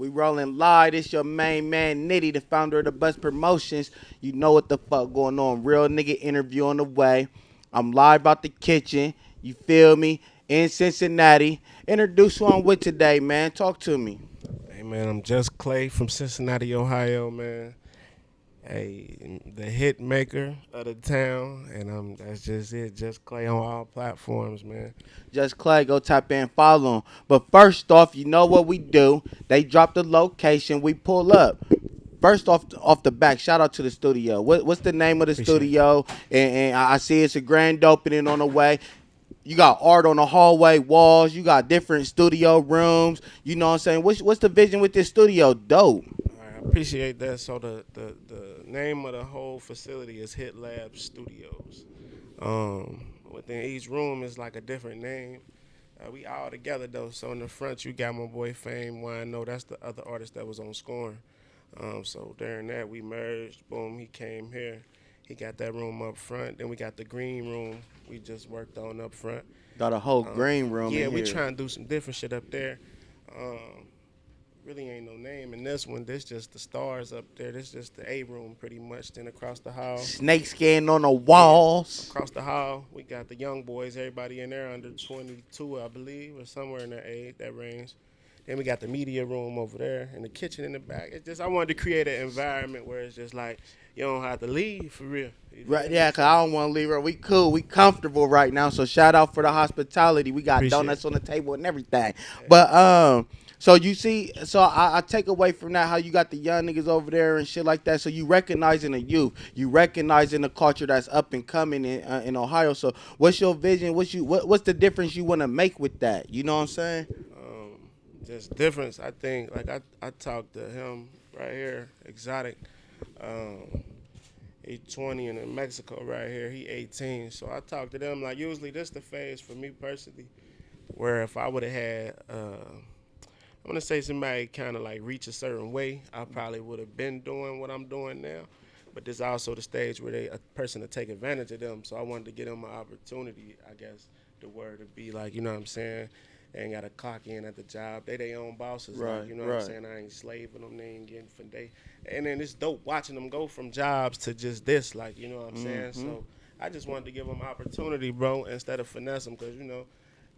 We rolling live. It's your main man, Nitty, the founder of the Bus Promotions. You know what the fuck going on. Real nigga interview on the way. I'm live out the kitchen. You feel me? In Cincinnati. Introduce who I'm with today, man. Talk to me. Hey man, I'm Just Clay from Cincinnati, Ohio, man. Hey, the hit maker of the town, and that's just it. Just Clay on all platforms, man. Just Clay, go tap in, follow him. But first off, you know what we do. They drop the location. We pull up. First off the back, shout out to the studio. What's the name of the Appreciate studio? And I see it's a grand opening on the way. You got art on the hallway walls. You got different studio rooms. You know what I'm saying? What's the vision with this studio? Dope. it. All right, I appreciate that. So the name of the whole facility is Hit Lab Studios. Within each room is like a different name. We all together though. So in the front, you got my boy Fame One. No, that's the other artist that was on scoring. So during that, we merged. Boom, he came here. He got that room up front. Then we got the green room we just worked on up front. Got a whole green room Yeah, in we here. trying to do some different shit up there. Um, really ain't no name in this one. This just the stars up there. This just the A room pretty much. Then across the hall, Snake skin on the yeah, walls. across the hall, we got the young boys. Everybody in there under 22, I believe, or somewhere in that age, that range. Then we got the media room over there and the kitchen in the back. It's just I wanted to create an environment where it's just like you don't have to leave for real. You feel Right, me? yeah, cause I don't want to leave her. We cool, we comfortable right now. So shout out for the hospitality. We got Appreciate donuts it. on the table and everything. Yeah. But so you see, so I take away from that how you got the young niggas over there and shit like that. So you recognizing the youth, you recognizing the culture that's up and coming in Ohio. So what's your vision? What's the difference you want to make with that? You know what I'm saying? Um, just difference. I think like I talked to him right here, Exotic. Um, he 20 and in Mexico right here. He 18. So I talked to them like usually this the phase for me personally, where if I would have had I want to say somebody kind of like reach a certain way, I probably would have been doing what I'm doing now. But this also the stage where they a person to take advantage of them. So I wanted to give them an opportunity, I guess, the word to be like, you know what I'm saying? They ain't got to clock in at the job. They their own bosses. Like, Right, you know what I'm right. saying? I ain't slaving them. They ain't getting for day. And then it's dope watching them go from jobs to just this. Like, you know what I'm saying? Mm-hmm. So I just wanted to give them opportunity, bro, instead of finesse them. Because, you know,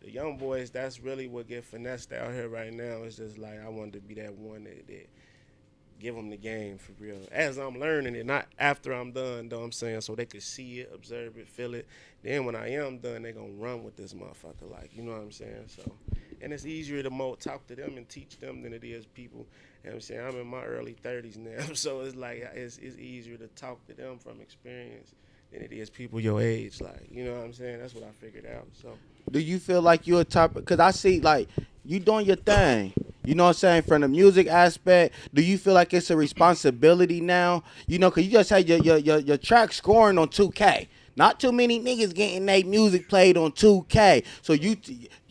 the young boys, that's really what get finessed out here right now. It's just like I wanted to be that one that give them the game for real. As I'm learning it, not after I'm done, though I'm saying, so they could see it, observe it, feel it. Then when I am done, they gonna run with this motherfucker, like you know what I'm saying. So, and it's easier to talk to them and teach them than it is people. You know what I'm saying I'm in my early 30s now, so it's like it's easier to talk to them from experience than it is people your age. Like you know what I'm saying. That's what I figured out. So. Do you feel like you're a type? Because I see like you doing your thing. You know what I'm saying? From the music aspect, do you feel like it's a responsibility now? You know, cause you just had your track scoring on 2K. Not too many niggas getting their music played on 2K. So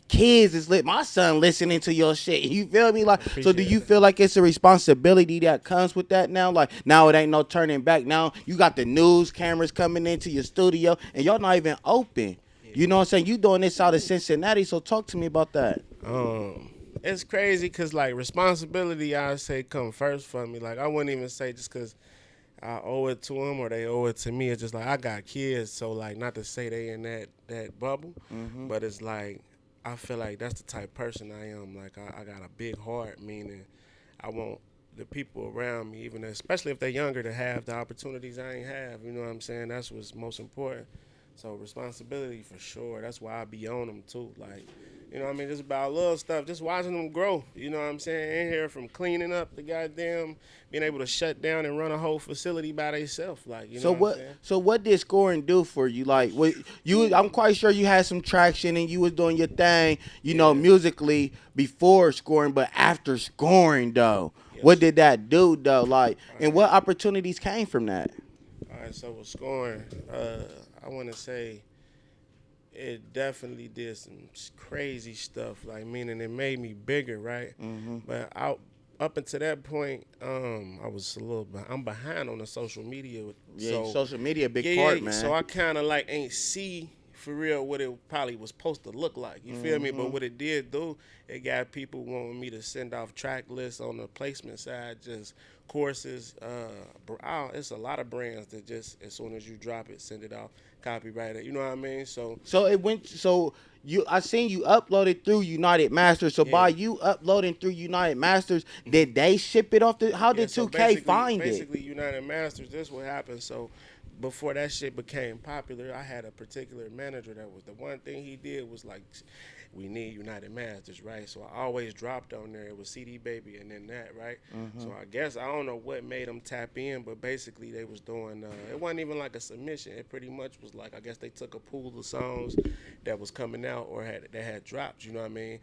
kids is lit. My son listening to your shit. You feel me? Like, I so do appreciate you that. feel like it's a responsibility that comes with that now? Like now it ain't no turning back. Now you got the news cameras coming into your studio and y'all not even open. Yeah. You know what I'm saying? You doing this out of Cincinnati, so talk to me about that. Um, it's crazy because like responsibility, I say come first for me. Like I wouldn't even say just because I owe it to them or they owe it to me. It's just like I got kids, so like not to say they in that bubble, Hmm. but it's like I feel like that's the type of person I am. Like I got a big heart, meaning I want the people around me, even especially if they're younger, to have the opportunities I ain't have. You know what I'm saying? That's what's most important. So responsibility for sure. That's why I be on them too. Like, you know what I mean? Just about little stuff. Just watching them grow. You know what I'm saying? In here from cleaning up the goddamn, being able to shut down and run a whole facility by themselves. Like, you know So what I'm what? saying? So what did scoring do for you? Like, what you? I'm quite sure you had some traction and you was doing your thing, you know, Yeah. musically before scoring, but after scoring though, what Yes. did that do though? Like, All and right. what opportunities came from that? All right. So with scoring, I want to say it definitely did some crazy stuff. Like, meaning it made me bigger, right? Hmm. But up until that point, I was a little. I'm behind on the social media, Yeah, so social media, big yeah, part, yeah. So man. I kind of like ain't see for real what it probably was supposed to look like. You feel me? But what it did do, it got people wanting me to send off track lists on the placement side, just courses. It's a lot of brands that just as soon as you drop it, send it off, copyright it. You know what I mean? So So it went. So I seen you uploaded through United Masters. So by you uploading through United Masters, did they ship it off? How did 2K find it? Basically, United Masters. This what happened. So before that shit became popular, I had a particular manager that was the one thing he did was like, we need United Masters, right? So I always dropped on there. It was CD Baby and then that, right? So I guess I don't know what made them tap in, but basically they was doing. It wasn't even like a submission. It pretty much was like I guess they took a pool of songs that was coming out or that had dropped. You know what I mean?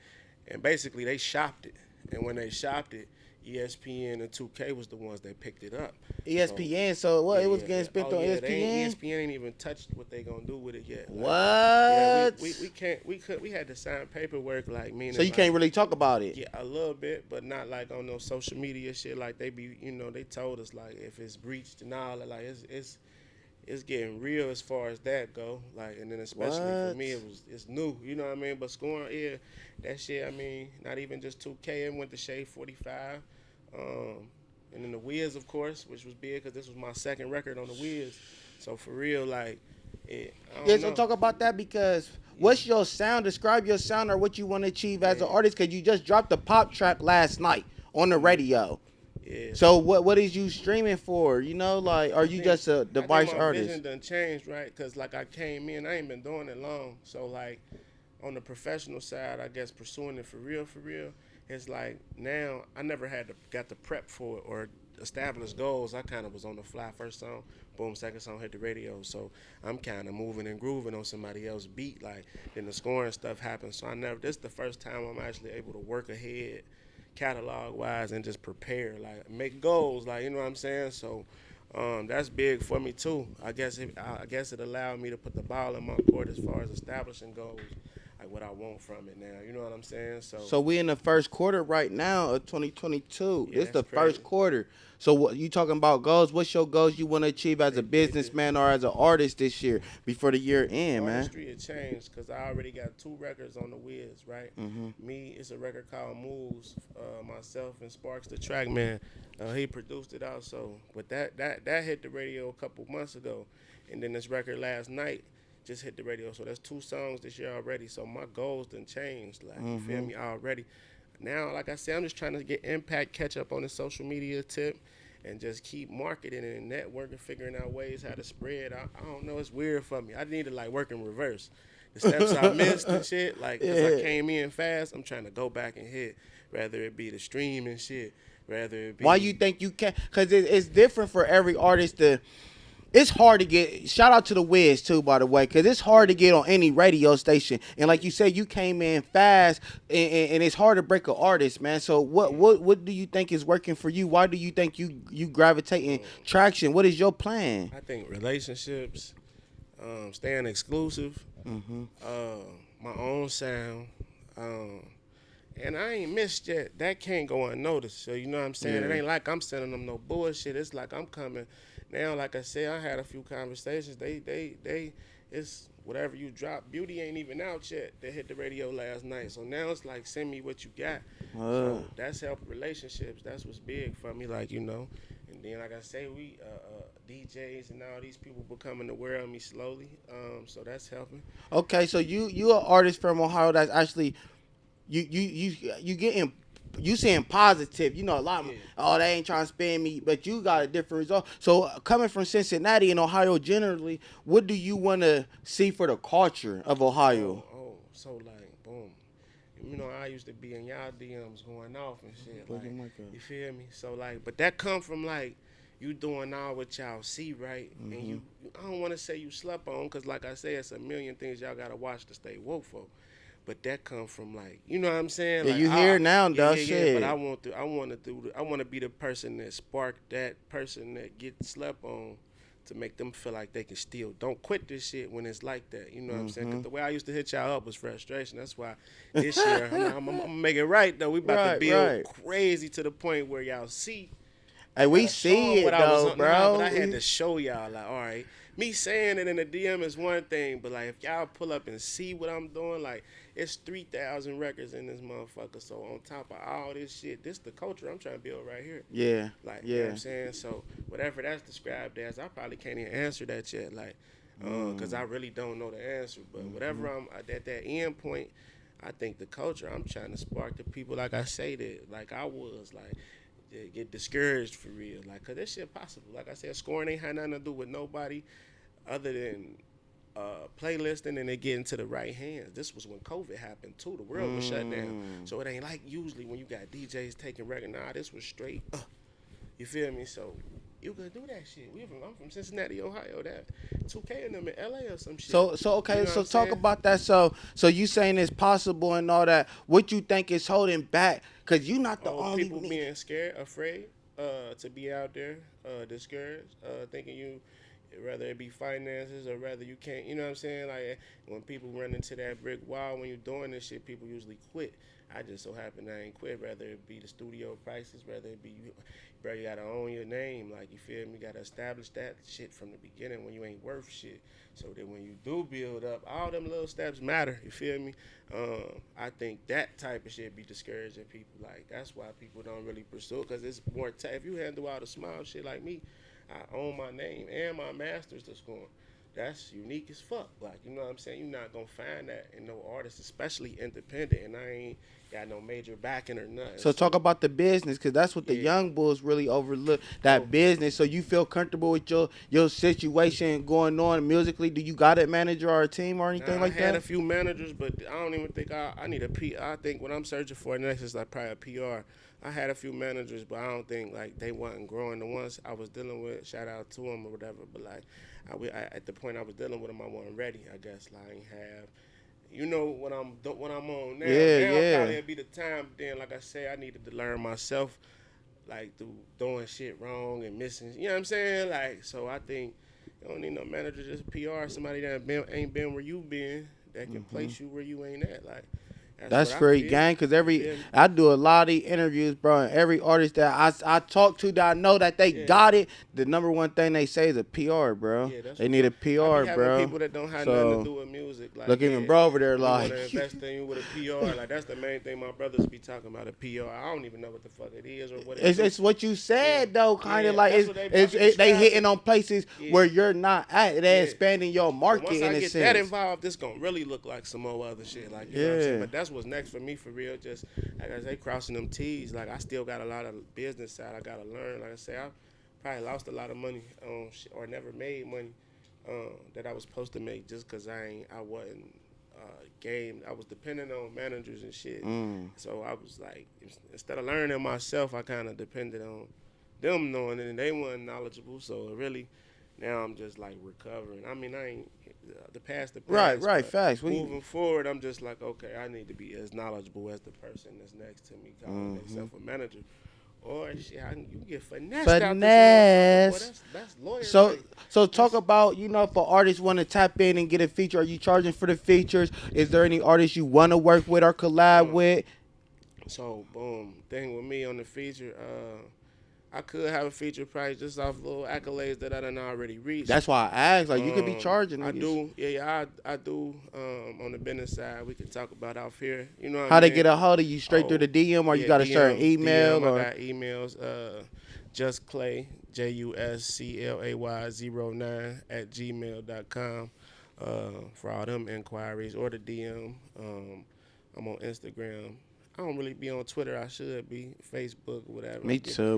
And basically they shopped it, and when they shopped it, ESPN and 2K was the ones that picked it up. ESPN. So what? It was getting spent on ESPN. ESPN ain't even touched what they gonna do with it yet. What? Yeah, we had to sign paperwork like meaning. So you can't really talk about it. Yeah, a little bit, but not like on no social media shit. Like they be, they told us like if it's breached and all that, like it's getting real as far as that go. Like, and then especially for me, it's new. You know what I mean? But scoring, that shit. I mean, not even just 2K. It went to Shade 45. And then the Wiz, of course, which was big because this was my second record on the Wiz. So for real, like, So talk about that because what's your sound? Describe your sound or what you want to achieve as an artist because you just dropped a pop track last night on the radio. Yeah. So what is you streaming for? Like, are you just a device artist? My vision done changed, right? Because like I came in, I ain't been doing it long. So like on the professional side, I guess pursuing it for real, it's like now I never got to prep for it or establish goals. I kind of was on the fly. First song, boom, second song hit the radio. So I'm kind of moving and grooving on somebody else's beat. Like then the scoring stuff happens. So this is the first time I'm actually able to work ahead catalog wise and just prepare, like make goals, like you know what I'm saying. So that's big for me too. I guess it allowed me to put the ball in my court as far as establishing goals, like what I want from it now. You know what I'm saying? So we in the first quarter right now of 2022. Yeah, This the crazy. first quarter. So what you talking about goals? What's your goals you want to achieve as a businessman or as an artist this year before the year end, man? Artistry had changed because I already got 2 records on the Wiz, right? Me, it's a record called Moves. Myself and Sparks, the track man, he produced it also. But that hit the radio a couple months ago, and then this record last night just hit the radio. So that's 2 songs this year already. So my goals done changed, like you feel me already. Now, like I said, I'm just trying to get impact, catch up on the social media tip, and just keep marketing and networking, figuring out ways how to spread. I don't know, it's weird for me. I need to like work in reverse. The steps I missed and shit, like, cause I came in fast, I'm trying to go back and hit, rather it be the stream and shit, rather it be. Why you think you can? Because it's different for every artist to. It's hard to get. Shout out to the Wiz too, by the way, because it's hard to get on any radio station. And like you said, you came in fast, and it's hard to break an artist, man. So what do you think is working for you? Why do you think you gravitate in traction? What is your plan? I think relationships, staying exclusive, my own sound, and I ain't missed yet. That can't go unnoticed. So you know what I'm saying? It ain't like I'm sending them no bullshit. It's like I'm coming. Now, like I said, I had a few conversations. It's whatever you drop. Beauty ain't even out yet. They hit the radio last night. So now it's like, send me what you got. So that's helped relationships. That's what's big for me, like, And then, like I say, we DJs and all these people becoming aware of me slowly. So that's helping. Okay, so you an artist from Ohio that's actually you getting. You saying positive, a lot. They ain't trying to spam me, but you got a different result. So coming from Cincinnati and Ohio generally, what do you want to see for the culture of Ohio? So like, boom. I used to be in y'all DMs going off and shit. Like, you feel me? So like, but that come from like you doing all what y'all see, right? And I don't want to say you slept on, because like I say, it's a million things y'all gotta watch to stay woke for. But that come from like, you know what I'm saying? Yeah, like, you hear now, though. Shit. But I want to be the person that sparked that person that gets slept on, to make them feel like they can still don't quit this shit when it's like that. You know what I'm saying? Because the way I used to hit y'all up was frustration. That's why this year I'm gonna make it right though. We about to build crazy to the point where y'all see. Hey, we see it though, bro. But I had to show y'all like, all right, me saying it in the DM is one thing, but like if y'all pull up and see what I'm doing, like it's 3,000 records in this motherfucker. So on top of all this shit, this the culture I'm trying to build right here. Yeah, Like, you know what yeah. I'm saying? So whatever that's described as, I probably can't even answer that yet. Like, because I really don't know the answer. But whatever I'm at that end point, I think the culture I'm trying to spark the people, like I say that, like I was, like they get discouraged for real, like, cause this shit possible. Like I said, scoring ain't had nothing to do with nobody other than playlisting, and they get into the right hands. This was when COVID happened too. The world was shut down, so it ain't like usually when you got DJs taking record. Nah, this was straight. You feel me? So you could do that shit. I'm from Cincinnati, Ohio. That 2K and them in LA or some shit. So okay, You know so what I'm talk saying? about that. So you saying it's possible and all that. What you think is holding back? Cause you not the only People being scared, afraid to be out there, discouraged, thinking you, whether it be finances or whether you can't, you know what I'm saying? Like when people run into that brick wall when you're doing this shit, people usually quit. I just so happen I ain't quit, whether it be the studio prices, whether it be you, bro, you gotta own your name, like, you feel me? You gotta establish that shit from the beginning when you ain't worth shit. So that when you do build up, all them little steps matter, you feel me? I think that type of shit be discouraging people. Like, that's why people don't really pursue it, because it's more if you handle all the small shit like me, I own my name and my masters to score. That's unique as fuck. Like, you know what I'm saying? You're not gonna find that in no artist, especially independent, and I ain't got no major backing or nothing. So talk about the business, cause that's what the young bulls really overlook. That business. So you feel comfortable with your situation going on musically? Do you got a manager or a team or anything like I had that? a few managers, but I don't even think I need a P. I think what I'm searching for next is like probably a PR. I had a few managers, but I don't think like they wasn't growing. The ones I was dealing with, shout out to them or whatever. But like at the point I was dealing with them, I wasn't ready. I guess like I ain't have. You know what I'm on now. Now probably would be the time. Then, like I say, I needed to learn myself, like through doing shit wrong and missing. You know what I'm saying? Like, so I think you don't need no manager, just PR. Somebody that ain't been where you been, that can place you where you ain't at. Like, That's free gang, cause I do a lot of these interviews, bro, and every artist that I talk to that I know that they got it, the number one thing they say is a PR, bro. Yeah, they need a PR, bro. People that don't have nothing to do with music, like, look even bro over there, we like want to invest in you with a PR. Like, that's the main thing my brothers be talking about, a PR. I don't even know what the fuck it is or what it is. It's what you said though, kind of like that's they hitting on places where you're not at. They expanding your market in a sense. Once I get that involved, it's gonna really look like some more other shit. Like, you know what I'm saying? But that's what's next for me, for real. Just like I say, crossing them T's. Like, I still got a lot of business side I gotta learn. Like I say, I probably lost a lot of money on shit, or never made money that I was supposed to make, just because I wasn't game. I was dependent on managers and shit. So I was like, instead of learning myself, I kind of depended on them knowing it, and they weren't knowledgeable. So really, now I'm just like recovering. I mean, I ain't the past. Right, facts. Moving forward, I'm just like, okay, I need to be as knowledgeable as the person that's next to me, calling themselves a manager. Or shit, you get finessed out this. Boy, that's lawyer. So talk about, for artists want to tap in and get a feature. Are you charging for the features? Is there any artists you want to work with or collab with? So boom, thing with me on the feature, I could have a feature price just off little accolades that I done already reached. That's why I asked. Like, you could be charging. I do. Yeah, I do. On the business side, we can talk about off here. You know how they get a hold of you? Straight through the DM, or you got a certain email? I got emails. Just Clay, JUSCLAY09 at gmail.com for all them inquiries, or the DM. I'm on Instagram. I don't really be on Twitter. I should be Facebook or whatever. Me too.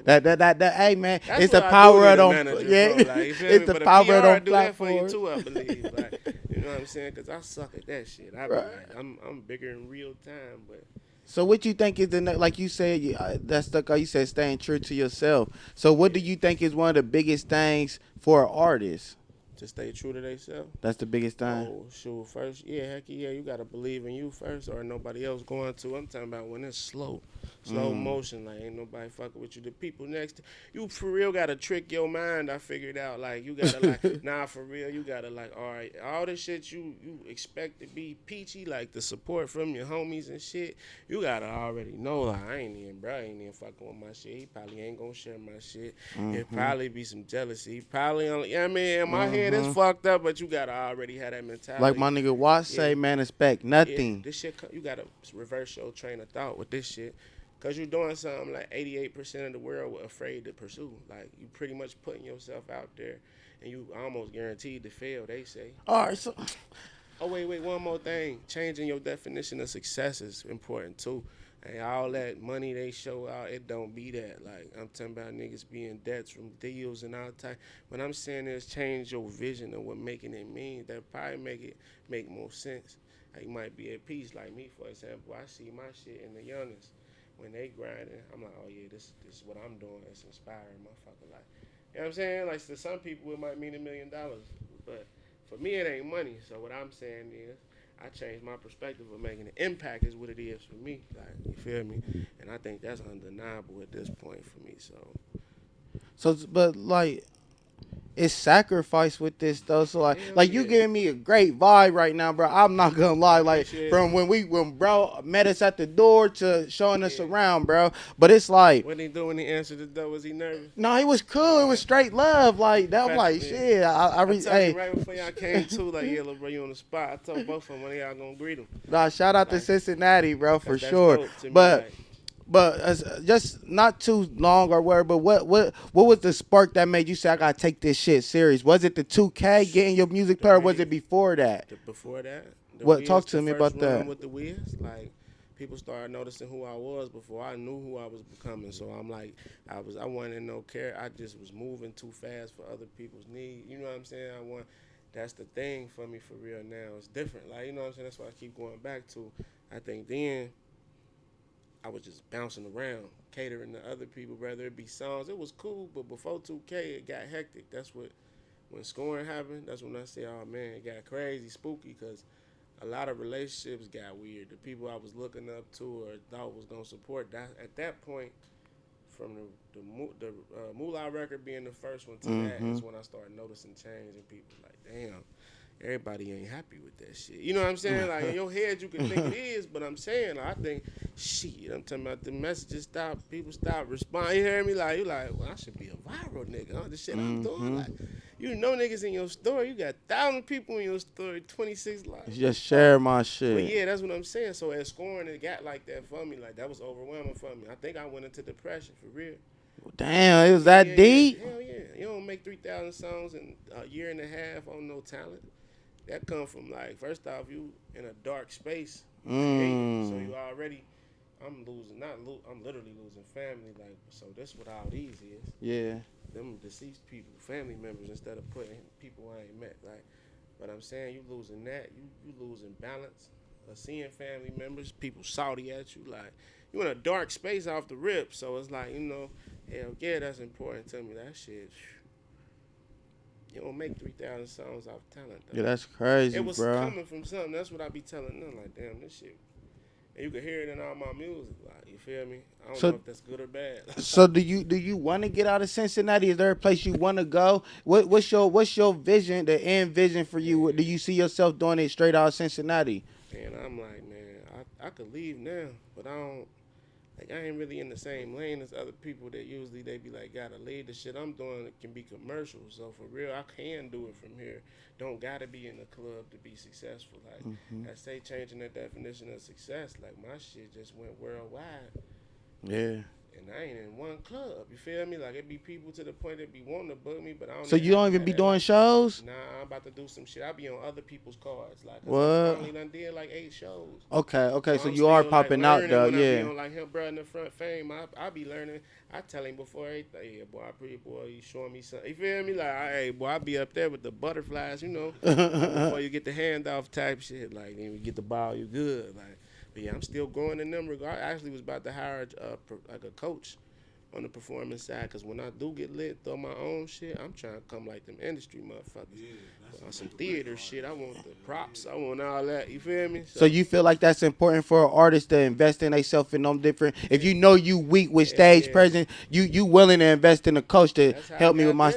That. Hey man, that's it's the power of them. It's the power of them platforms. Too, I believe. Like, you know what I'm saying? Because I suck at that shit. I'm bigger in real time, but. So what you think is like you said, that stuck out. You said staying true to yourself. So what do you think is one of the biggest things for an artist? to stay true to themselves. That's the biggest thing. Oh, shoot, first, yeah, heck yeah, you got to believe in you first or nobody else going to. I'm talking about when it's slow motion, like ain't nobody fucking with you. The people next to you, for real, got to trick your mind. I figured out, like, you got to, like, nah, for real, you got to, like, all right, all the shit you expect to be peachy, like the support from your homies and shit, you got to already know, like, I ain't even fucking with my shit. He probably ain't going to share my shit. It probably be some jealousy. He probably only, I mean, in my head, it's fucked up, but you got to already have that mentality. Like my nigga Watts say, man, expect nothing. Yeah, this shit, you got to reverse your train of thought with this shit. Because you're doing something like 88% of the world were afraid to pursue. Like, you pretty much putting yourself out there, and you almost guaranteed to fail, they say. All right, so. Oh, wait, one more thing. Changing your definition of success is important, too. And all that money they show out, it don't be that. Like, I'm talking about niggas being debts from deals and all type. What I'm saying is change your vision of what making it mean. That probably make more sense. Like, you might be at peace. Like me, for example, I see my shit in the youngest. When they grinding, I'm like, oh yeah, this is what I'm doing. It's inspiring, motherfucker. Like, you know what I'm saying? Like, to some people, it might mean $1 million. But for me, it ain't money. So what I'm saying is, I changed my perspective of making an impact is what it is for me. Like, you feel me? And I think that's undeniable at this point for me. So, but like, it's sacrifice with this though. So like, Hell you yeah. giving me a great vibe right now, bro. I'm not gonna lie. Like Appreciate from it. when bro met us at the door to showing us around, bro. But it's like, What he do when he answered the door? Was he nervous? no, it was cool. It was straight love. Like that was like Professional. shit. I told Hey, you right before y'all came too, like, yeah, little bro, you on the spot. I told both of them when y'all gonna greet him. nah, shout out to Like, Cincinnati, bro, for That's sure. dope to me, But like, just not too long or whatever. But what was the spark that made you say I gotta take this shit serious? Was it the 2K getting your music player? Or was it before that? before that, What? Talk to me about that. With the Wiz, like, people started noticing who I was before I knew who I was becoming. So I'm like, I wanted no care. I just was moving too fast for other people's needs. You know what I'm saying? That's the thing for me for real now. It's different. Like, you know what I'm saying? That's what I keep going back to. I think then I was just bouncing around, catering to other people, whether it be songs. It was cool, but before 2K, it got hectic. That's when scoring happened, that's when I said, oh man, it got crazy, spooky, because a lot of relationships got weird. The people I was looking up to or thought was going to support, that at that point, from the Moolah record being the first one to that is when I started noticing change in people. Like, damn, everybody ain't happy with that shit. You know what I'm saying? Like, in your head, you can think it is, but I'm saying, like, I think, shit, I'm talking about the messages stop, people stop responding. You hear me? Like, you like, well, I should be a viral nigga. Huh? The shit I'm doing, like, you know niggas in your story. You got 1,000 people in your story, 26 likes. Just share my shit. But yeah, that's what I'm saying. So at scoring, it got like that for me. Like, that was overwhelming for me. I think I went into depression for real. Damn, it was that deep. Yeah. Hell yeah. You don't make 3,000 songs in a year and a half on no talent. That come from, like, first off, you in a dark space. So you already, I'm literally losing family. Like, so that's what all these is. Yeah. Them deceased people, family members, instead of putting people I ain't met. Like, but I'm saying, you losing that, you losing balance. Seeing family members, people salty at you, like, you in a dark space off the rip. So it's like, you know, hell yeah, that's important to me. That shit, you don't make 3,000 songs off talent, though. Yeah, that's crazy, It was bro. coming from something. That's what I be telling them. Like, damn, this shit. And you can hear it in all my music. Like, you feel me? I don't know if that's good or bad. So do you want to get out of Cincinnati? Is there a place you want to go? What's your vision, the end vision for you? Do you see yourself doing it straight out of Cincinnati? And I'm like, man, I could leave now, but I don't. Like, I ain't really in the same lane as other people that usually they be like, gotta leave. The shit I'm doing can be commercial. So for real, I can do it from here. Don't gotta be in the club to be successful. Like, I say changing the definition of success. Like, my shit just went worldwide. Yeah. And I ain't in one club. You feel me? Like, it be people to the point that be wanting to book me, but I don't. So you don't even be doing shows? Nah, I'm about to do some shit. I be on other people's cards. Like, What? I finally done did like 8 shows. Okay. So I'm you are still, popping like, out learning though, when I yeah. be on, like, him, bro, in the front fame. I be learning. I tell him before everything, yeah, boy, I pretty boy, you showing me something. You feel me? Like, hey, boy, I be up there with the butterflies, you know, before you get the handoff type shit. Like, then you get the ball, you good. Like, but yeah, I'm still growing in them regard. I actually was about to hire like a coach on the performance side. Because when I do get lit, throw my own shit, I'm trying to come like them industry motherfuckers. Some theater shit. I want the props. I want all that. You feel me? So you feel like that's important for an artist to invest in themselves in them different. If you know you weak with stage presence, you willing to invest in a coach to help me with my.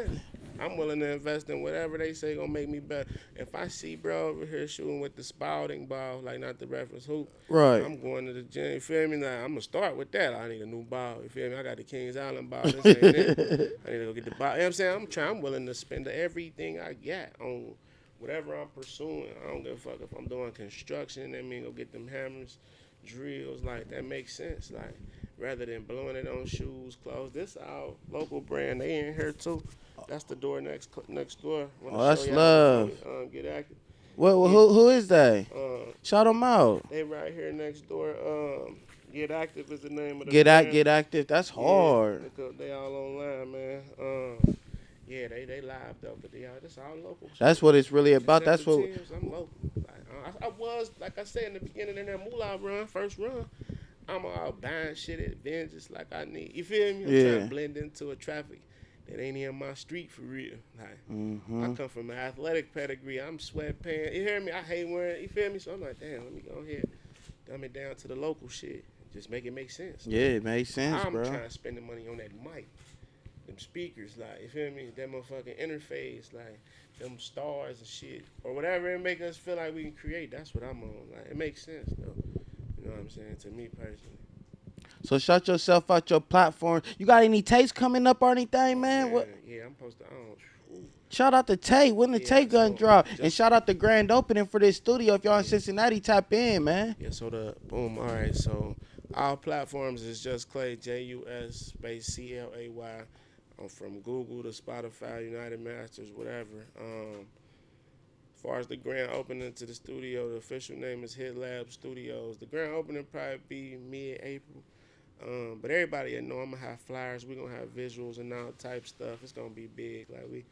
I'm willing to invest in whatever they say gonna make me better. If I see bro over here shooting with the Spalding ball, like not the reference hoop, right? I'm going to the gym. You feel me? Now I'm gonna start with that. I need a new ball. You feel me? I got the Kings Island ball. This ain't it. I need to go get the ball. You know what I'm saying? I'm willing to spend everything I got on whatever I'm pursuing. I don't give a fuck if I'm doing construction. That mean go get them hammers, drills. Like that makes sense. Like rather than blowing it on shoes, clothes. This our local brand. They in here too. That's the door next door. Oh, that's love. Get active. Well, who is they? Shout them out. They right here next door. Get Active is the name of the Get brand. Get Active. That's hard. Yeah, they all online, man. Yeah, they live though, but that's all local. That's what it's really about. That's what. I'm local. I was, like I said in the beginning in that Moolah run, first run. I'm out buying shit at Vengeance like I need. You feel me? I'm trying to blend into a traffic that ain't in my street for real. Like I come from an athletic pedigree. I'm sweatpants. You hear me? I hate wearing. You feel me? So I'm like, damn, let me go ahead, dumb it down to the local shit. Just make it make sense. Yeah, it makes sense, I'm bro. trying to spend the money on that mic, them speakers, like you feel me? That motherfucking interface, like them stars and shit, or whatever it make us feel like we can create. That's what I'm on. Like it makes sense though. You know what I'm saying? To me personally. So shut yourself out your platform. You got any tapes coming up or anything, man? What? Yeah, I'm supposed to. Shout out to Tay. When the Tay gun drop, and shout out the grand opening for this studio. If y'all in Cincinnati, tap in, man. Yeah. So boom. All right. So our platforms is Just Clay, JUS space CLAY. I'm from Google to Spotify, United Masters, whatever. As far as the grand opening to the studio, the official name is Hit Lab Studios. The grand opening probably be mid-April. But everybody know I'm gonna have flyers. We're gonna have visuals and all type stuff. It's gonna be big. Like we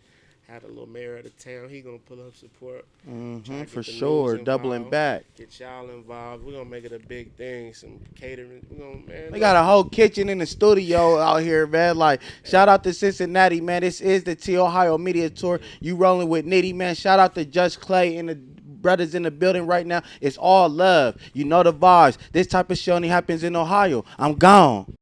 had a little mayor of the town. He gonna pull up support. For sure, doubling back. Get y'all involved. We're gonna make it a big thing. Some catering. We got a whole kitchen in the studio out here, man. Like, shout out to Cincinnati, man. This is the T Ohio Media Tour. You rolling with Nitty, man. Shout out to Just Clay and the brothers in the building right now. It's all love. You know the vibes. This type of show only happens in Ohio. I'm gone.